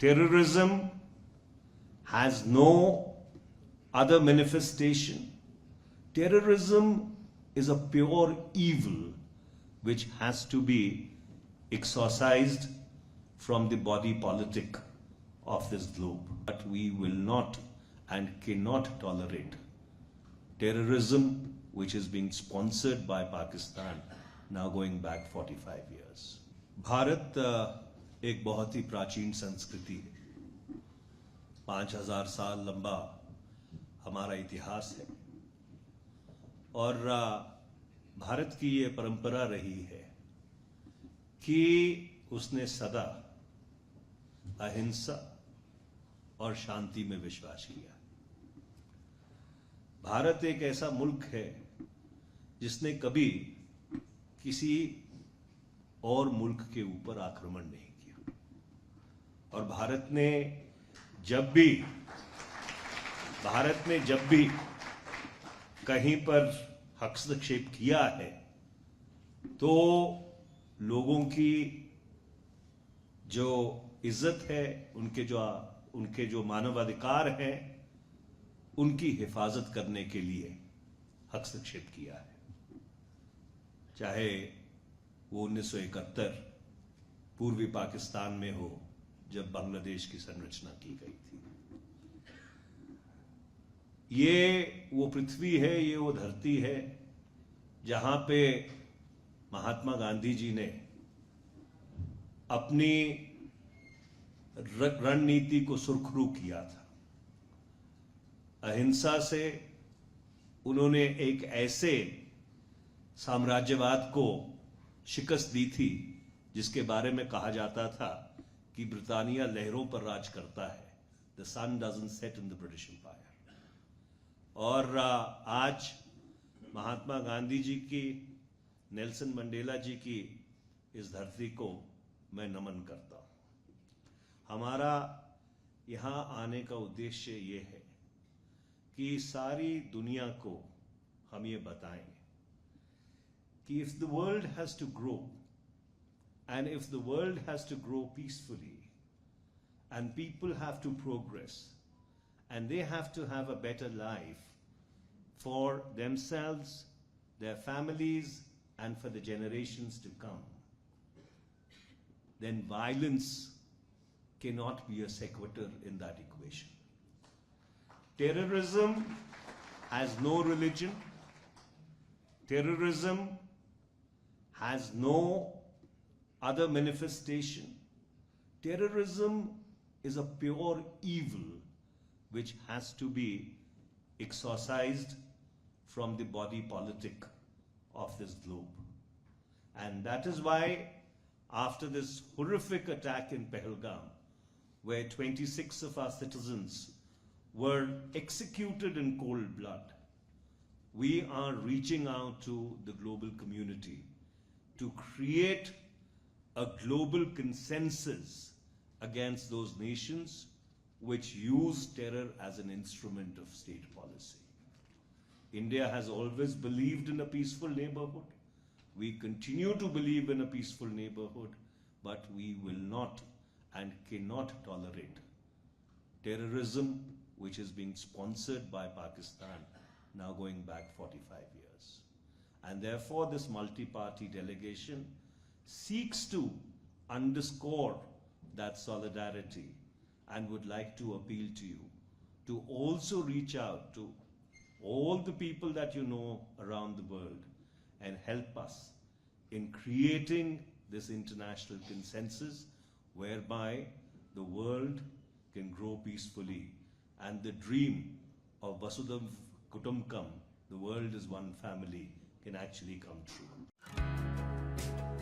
Terrorism has no other manifestation. Terrorism is a pure evil which has to be exorcised from the body politic of this globe. But we will not and cannot tolerate terrorism which is being sponsored by Pakistan now going back 45 years. Bharat एक बहुत ही प्राचीन संस्कृति है। 5000 साल लंबा हमारा इतिहास है और भारत की ये परंपरा रही है कि उसने सदा अहिंसा और शांति में विश्वास किया। भारत एक ऐसा मुल्क है जिसने कभी किसी और मुल्क के ऊपर आक्रमण नहीं किया और भारत ने जब भी कहीं पर हस्तक्षेप किया है तो लोगों की जो इज्जत है, उनके जो मानवाधिकार हैं, उनकी हिफाजत करने के लिए हस्तक्षेप किया है। चाहे वो 1971 पूर्वी पाकिस्तान में हो जब बांग्लादेश की संरचना की गई थी। ये वो पृथ्वी है, ये वो धरती है जहां पे महात्मा गांधी जी ने अपनी रणनीति को सुरखरू किया था। अहिंसा से उन्होंने एक ऐसे साम्राज्यवाद को शिकस्त दी थी जिसके बारे में कहा जाता था कि ब्रिटानिया लहरों पर राज करता है। The sun doesn't set in the British empire. और आज महात्मा गांधी जी की, नेल्सन मंडेला जी की इस धरती को मैं नमन करता हूं। हमारा यहां आने का उद्देश्य ये है कि सारी दुनिया को हम ये बताएं कि if the world has to grow and if the world has to grow peacefully and people have to progress and they have to have a better life for themselves, their families and for the generations to come, then violence cannot be a sequitur in that equation. Terrorism has no religion. Terrorism has no other manifestation. Terrorism is a pure evil which has to be exorcised from the body politic of this globe. And that is why after this horrific attack in Pahalgam, where 26 of our citizens were executed in cold blood, we are reaching out to the global community to create a global consensus against those nations which use terror as an instrument of state policy. India has always believed in a peaceful neighborhood. We continue to believe in a peaceful neighborhood, but we will not and cannot tolerate terrorism which is being sponsored by Pakistan now going back 45 years. And therefore this multi-party delegation seeks to underscore that solidarity and would like to appeal to you to also reach out to all the people that you know around the world and help us in creating this international consensus whereby the world can grow peacefully and the dream of Vasudhaiva Kutumbakam, the world is one family, can actually come true.